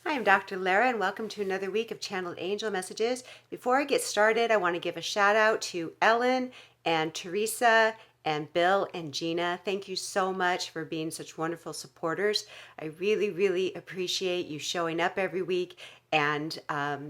Hi, I'm Dr. Lara, and welcome to another week of Channeled Angel Messages. Before I get started, I want to give a shout out to Ellen and Teresa and Bill and Gina. Thank you so much for being such wonderful supporters. I really, really appreciate you showing up every week and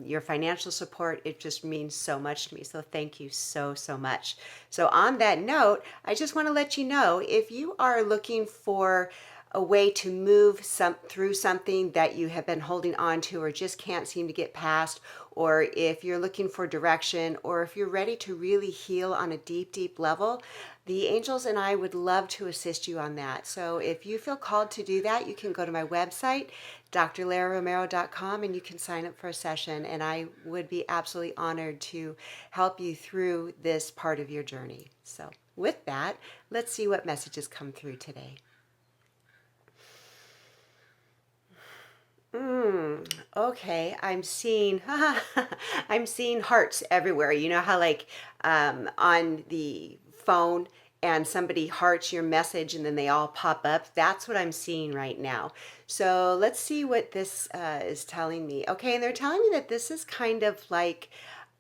your financial support. It just means so much to me. So thank you so, so much. So on that note, I just want to let you know if you are looking for a way to move through something that you have been holding on to or just can't seem to get past, or if you're looking for direction, or if you're ready to really heal on a deep, deep level, the angels and I would love to assist you on that. So if you feel called to do that, you can go to my website, drlararomero.com, and you can sign up for a session, and I would be absolutely honored to help you through this part of your journey. So with that, let's see what messages come through today. Okay, I'm seeing I'm seeing hearts everywhere. You know how on the phone and somebody hearts your message and then they all pop up? That's what I'm seeing right now. So let's see what this is telling me. Okay, and they're telling me that this is kind of like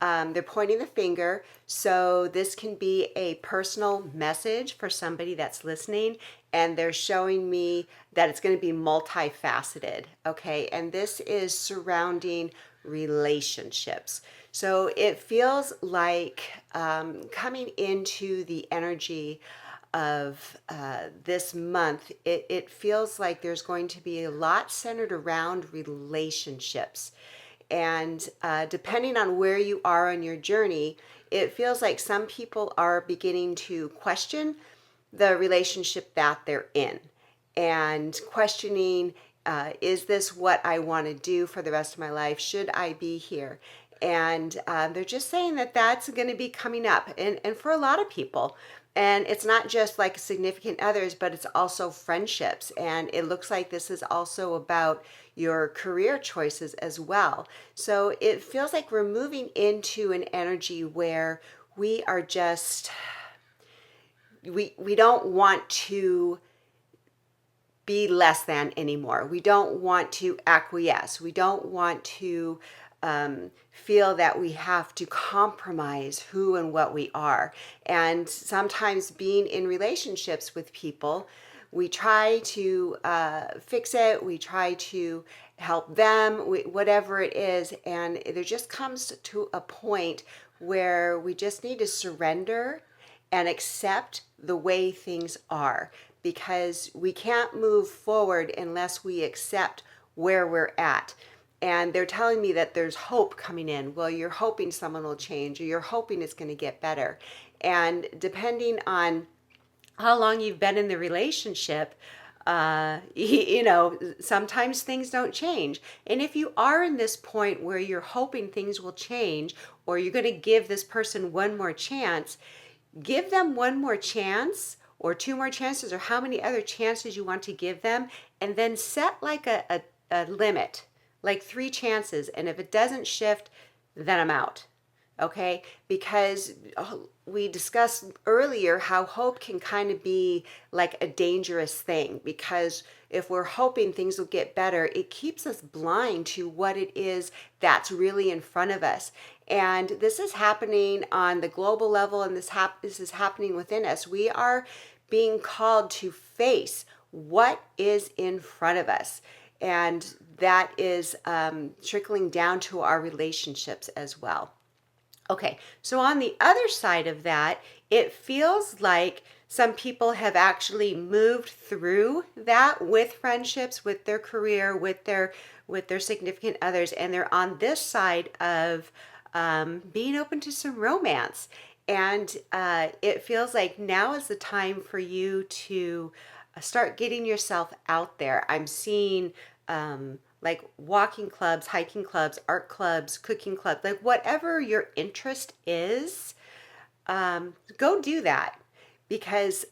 they're pointing the finger, so this can be a personal message for somebody that's listening, and they're showing me that it's going to be multifaceted, okay? And this is surrounding relationships. So it feels like coming into the energy of this month, it feels like there's going to be a lot centered around relationships. And depending on where you are on your journey, it feels like some people are beginning to question the relationship that they're in and questioning, is this what I want to do for the rest of my life? Should I be here? And they're just saying that that's going to be coming up. And for a lot of people, and it's not just like significant others, but it's also friendships. And it looks like this is also about your career choices as well. So it feels like we're moving into an energy where we are just, we don't want to be less than anymore. We don't want to acquiesce. We don't want to feel that we have to compromise who and what we are. And sometimes being in relationships with people, we try to fix it. We try to help them, whatever it is. And there just comes to a point where we just need to surrender and accept the way things are, because we can't move forward unless we accept where we're at. And they're telling me that there's hope coming in. Well, you're hoping someone will change, or you're hoping it's going to get better. And depending on how long you've been in the relationship, sometimes things don't change. And if you are in this point where you're hoping things will change, or you're going to give this person one more chance, give them one more chance or two more chances, or how many other chances you want to give them, and then set like a limit, like 3 chances. And if it doesn't shift, then I'm out. Okay? Because we discussed earlier how hope can kind of be like a dangerous thing, because if we're hoping things will get better, it keeps us blind to what it is that's really in front of us. And this is happening on the global level, and this is happening within us. We are being called to face what is in front of us. And that is trickling down to our relationships as well. Okay, so on the other side of that, it feels like some people have actually moved through that with friendships, with their career, with their significant others, and they're on this side of being open to some romance. And it feels like now is the time for you to start getting yourself out there. I'm seeing like walking clubs, hiking clubs, art clubs, cooking clubs, like whatever your interest is, go do that. Because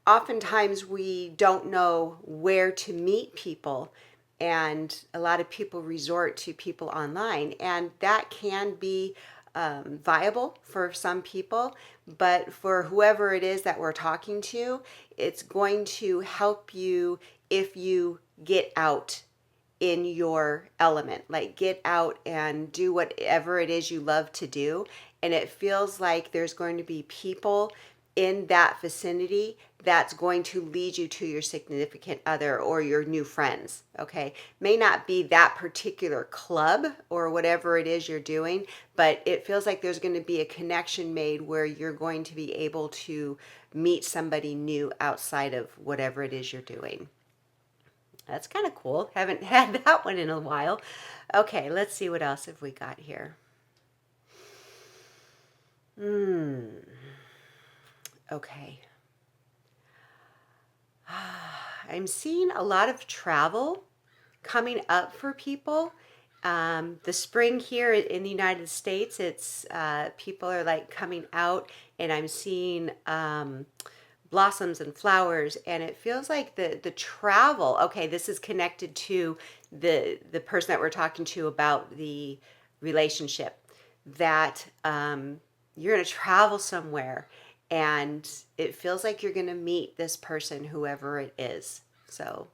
oftentimes we don't know where to meet people, and a lot of people resort to people online, and that can be viable for some people, but for whoever it is that we're talking to, it's going to help you if you get out in your element. Like get out and do whatever it is you love to do. And it feels like there's going to be people in that vicinity that's going to lead you to your significant other or your new friends. Okay. May not be that particular club or whatever it is you're doing, but it feels like there's going to be a connection made where you're going to be able to meet somebody new outside of whatever it is you're doing. That's kind of cool. Haven't had that one in a while. Okay, let's see what else have we got here. Okay. I'm seeing a lot of travel coming up for people. The spring here in the United States, it's people are like coming out, and I'm seeing blossoms and flowers, and it feels like the travel. Okay, this is connected to the person that we're talking to about the relationship, that you're going to travel somewhere, and it feels like you're going to meet this person, whoever it is. So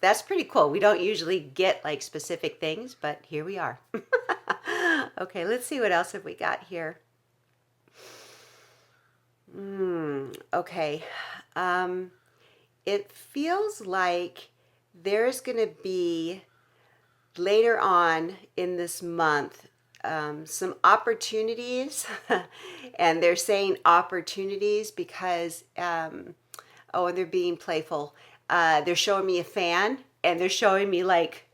that's pretty cool. We don't usually get like specific things, but here we are. Okay, let's see what else have we got here. Okay. It feels like there's going to be later on in this month some opportunities, and they're saying opportunities because, oh, and they're being playful. They're showing me a fan, and they're showing me like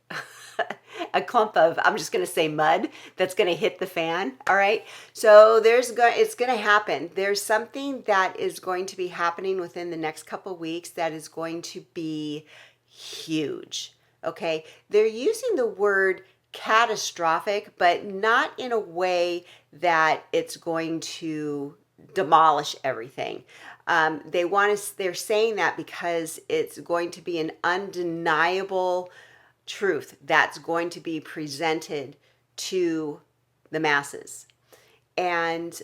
a clump of, I'm just going to say mud that's going to hit the fan. All right. So it's going to happen. There's something that is going to be happening within the next couple of weeks that is going to be huge. Okay. They're using the word catastrophic, but not in a way that it's going to demolish everything. They're saying that because it's going to be an undeniable truth that's going to be presented to the masses. And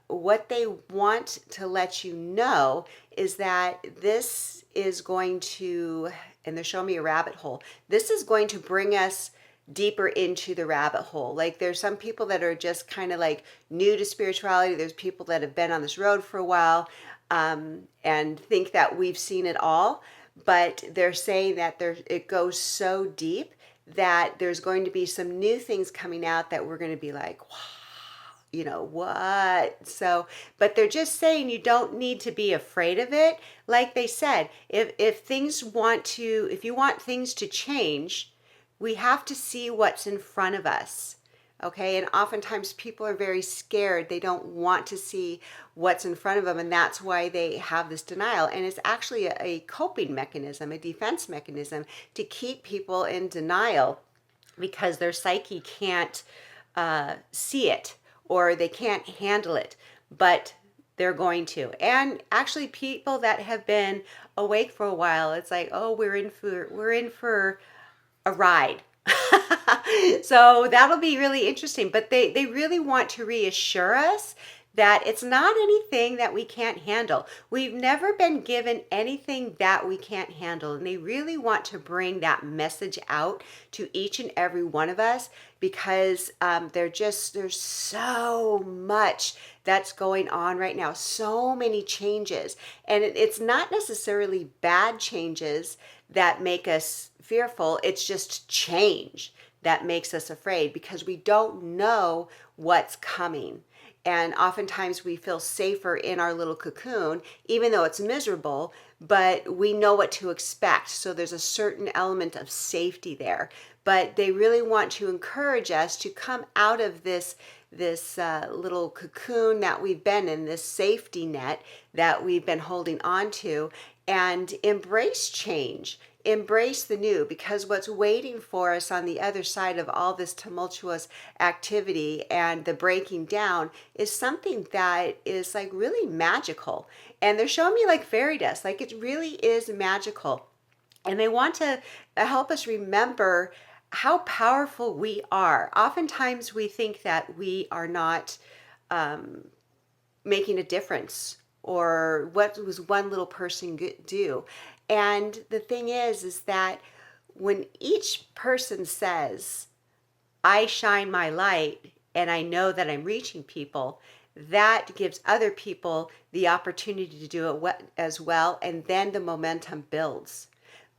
what they want to let you know is that this is going to, and they're showing me a rabbit hole, this is going to bring us deeper into the rabbit hole. Like there's some people that are just kind of like new to spirituality. There's people that have been on this road for a while and think that we've seen it all. But they're saying that it goes so deep that there's going to be some new things coming out that we're going to be like, wow, you know what? So, but they're just saying you don't need to be afraid of it. Like they said, if you want things to change, we have to see what's in front of us. Okay, and oftentimes people are very scared. They don't want to see what's in front of them, and that's why they have this denial. And it's actually a coping mechanism, a defense mechanism to keep people in denial because their psyche can't see it or they can't handle it, but they're going to. And actually, people that have been awake for a while, it's like, oh, we're in for a ride. So that'll be really interesting. But they really want to reassure us that it's not anything that we can't handle. We've never been given anything that we can't handle. And they really want to bring that message out to each and every one of us because there's so much that's going on right now. So many changes. And it's not necessarily bad changes that make us fearful. It's just change that makes us afraid because we don't know what's coming. And oftentimes we feel safer in our little cocoon, even though it's miserable, but we know what to expect. So there's a certain element of safety there. But they really want to encourage us to come out of this little cocoon that we've been in, this safety net that we've been holding on to, and embrace change. Embrace the new, because what's waiting for us on the other side of all this tumultuous activity and the breaking down is something that is like really magical. And they're showing me like fairy dust, like it really is magical. And they want to help us remember how powerful we are. Oftentimes we think that we are not making a difference, or what was one little person do. And the thing is that when each person says, I shine my light and I know that I'm reaching people, that gives other people the opportunity to do it as well, and then the momentum builds.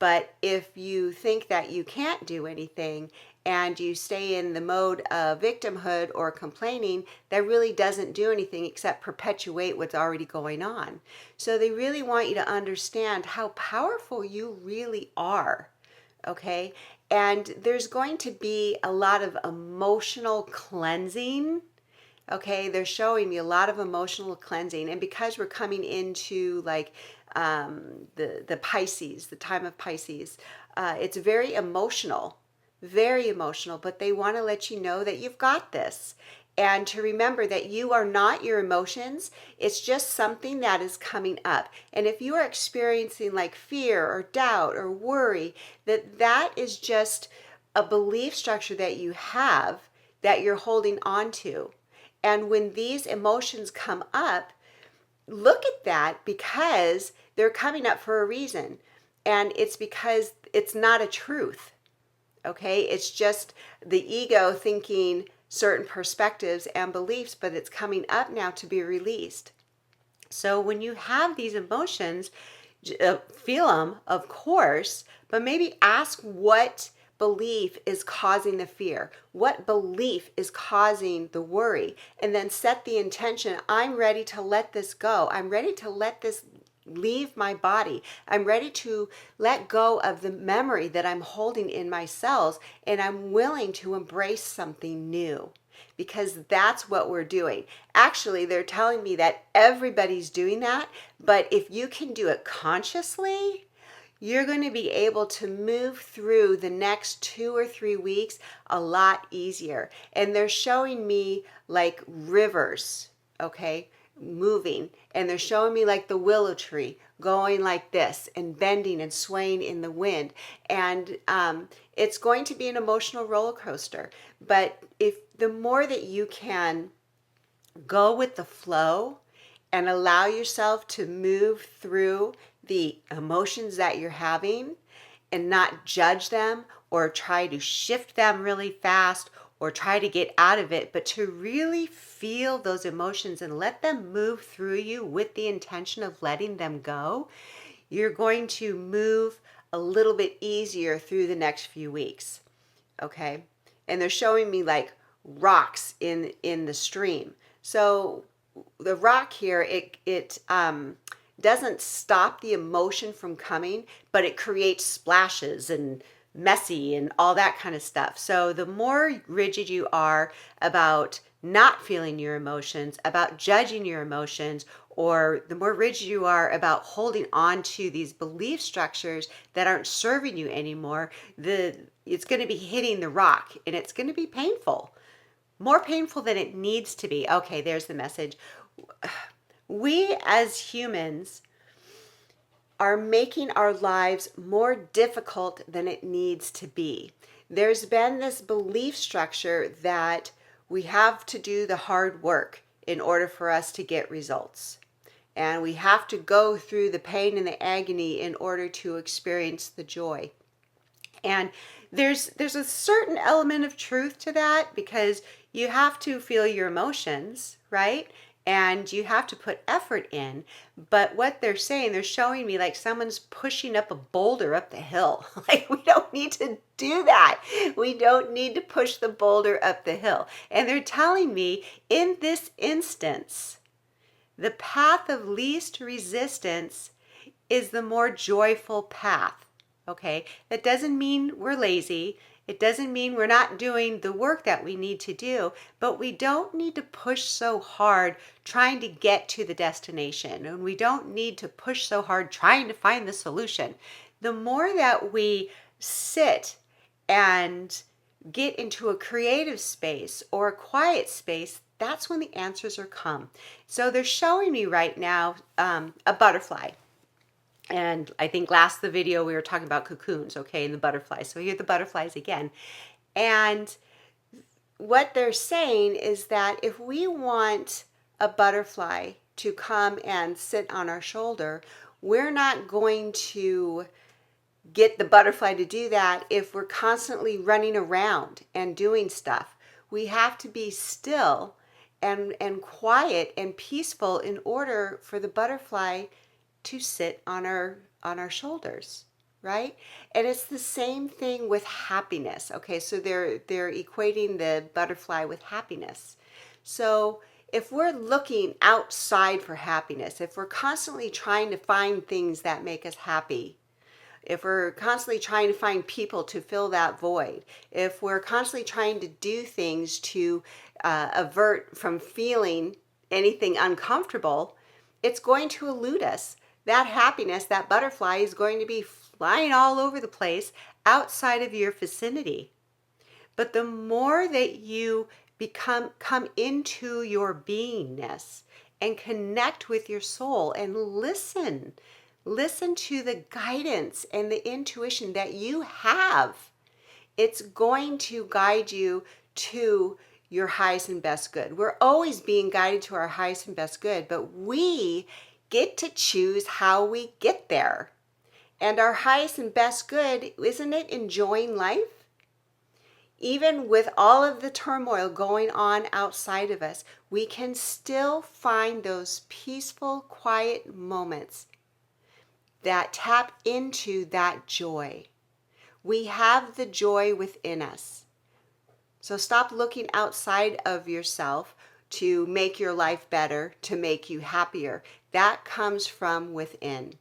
But if you think that you can't do anything and you stay in the mode of victimhood or complaining, that really doesn't do anything except perpetuate what's already going on. So they really want you to understand how powerful you really are. Okay? And there's going to be a lot of emotional cleansing. Okay, they're showing me a lot of emotional cleansing, and because we're coming into like the Pisces, the time of Pisces, it's very emotional. But they want to let you know that you've got this, and to remember that you are not your emotions. It's just something that is coming up, and if you are experiencing like fear or doubt or worry, that is just a belief structure that you have that you're holding on to. And when these emotions come up, look at that, because they're coming up for a reason. And it's because it's not a truth. Okay? It's just the ego thinking certain perspectives and beliefs, but it's coming up now to be released. So when you have these emotions, feel them, of course, but maybe ask what belief is causing the fear, what belief is causing the worry, and then set the intention. I'm ready to let this go. I'm ready to let this leave my body. I'm ready to let go of the memory that I'm holding in my cells, and I'm willing to embrace something new. Because that's what we're doing. Actually, they're telling me that everybody's doing that, but if you can do it consciously, you're going to be able to move through the next 2 or 3 weeks a lot easier. And they're showing me like rivers, okay, moving. And they're showing me like the willow tree going like this and bending and swaying in the wind. And it's going to be an emotional roller coaster. But if the more that you can go with the flow and allow yourself to move through the emotions that you're having and not judge them or try to shift them really fast or try to get out of it, but to really feel those emotions and let them move through you with the intention of letting them go, you're going to move a little bit easier through the next few weeks. Okay? And they're showing me like rocks in the stream. So the rock here, it doesn't stop the emotion from coming, but it creates splashes and messy and all that kind of stuff. So the more rigid you are about not feeling your emotions, about judging your emotions, or the more rigid you are about holding on to these belief structures that aren't serving you anymore, it's going to be hitting the rock, and it's going to be painful. More painful than it needs to be. Okay, there's the message. We as humans are making our lives more difficult than it needs to be. There's been this belief structure that we have to do the hard work in order for us to get results. And we have to go through the pain and the agony in order to experience the joy. And there's a certain element of truth to that, because you have to feel your emotions, right? And you have to put effort in. But what they're saying, they're showing me like someone's pushing up a boulder up the hill. Like, we don't need to do that. We don't need to push the boulder up the hill. And they're telling me in this instance, the path of least resistance is the more joyful path. Okay, that doesn't mean we're lazy. It doesn't mean we're not doing the work that we need to do, but we don't need to push so hard trying to get to the destination, and we don't need to push so hard trying to find the solution. The more that we sit and get into a creative space or a quiet space, that's when the answers are come. So they're showing me right now a butterfly. And I think last the video we were talking about cocoons, okay, and the butterflies. So here are the butterflies again. And what they're saying is that if we want a butterfly to come and sit on our shoulder, we're not going to get the butterfly to do that if we're constantly running around and doing stuff. We have to be still and quiet and peaceful in order for the butterfly to sit on our shoulders, right? And it's the same thing with happiness. Okay, so they're equating the butterfly with happiness. So if we're looking outside for happiness, if we're constantly trying to find things that make us happy, if we're constantly trying to find people to fill that void, if we're constantly trying to do things to avert from feeling anything uncomfortable, it's going to elude us. That happiness, that butterfly, is going to be flying all over the place outside of your vicinity. But the more that you come into your beingness and connect with your soul and listen to the guidance and the intuition that you have, it's going to guide you to your highest and best good. We're always being guided to our highest and best good, but we get to choose how we get there. And our highest and best good, isn't it enjoying life? Even with all of the turmoil going on outside of us, we can still find those peaceful, quiet moments that tap into that joy. We have the joy within us. So stop looking outside of yourself to make your life better, to make you happier. That comes from within.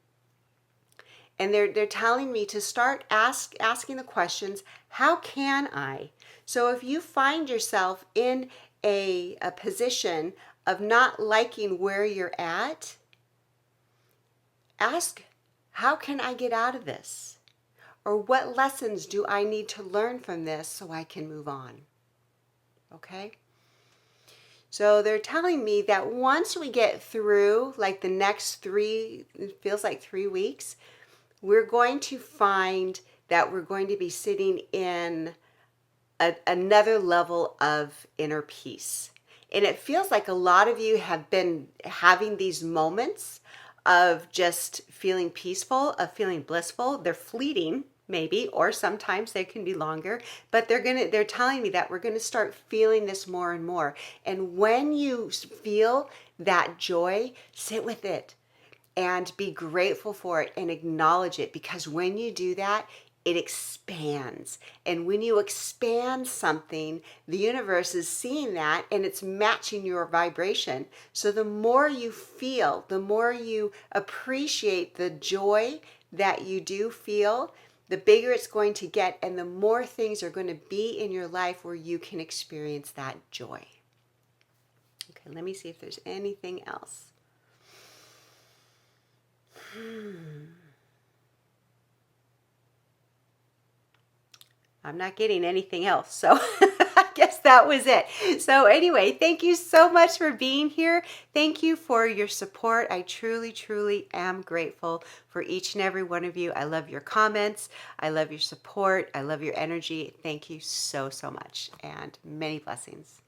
And they're telling me to start asking the questions, how can I? So if you find yourself in a position of not liking where you're at, ask, how can I get out of this? Or what lessons do I need to learn from this so I can move on? Okay? So they're telling me that once we get through like the next it feels like 3 weeks, we're going to find that we're going to be sitting in another level of inner peace. And it feels like a lot of you have been having these moments of just feeling peaceful, of feeling blissful. They're fleeting, maybe, or sometimes they can be longer, but they're telling me that we're going to start feeling this more and more. And when you feel that joy, sit with it and be grateful for it and acknowledge it, because when you do that, it expands. And when you expand something, the universe is seeing that and it's matching your vibration. So the more you feel, the more you appreciate the joy that you do feel, the bigger it's going to get, and the more things are going to be in your life where you can experience that joy. Okay, let me see if there's anything else. I'm not getting anything else, so I guess that was it. So anyway, thank you so much for being here. Thank you for your support. I truly, truly am grateful for each and every one of you. I love your comments. I love your support. I love your energy. Thank you so, so much, and many blessings.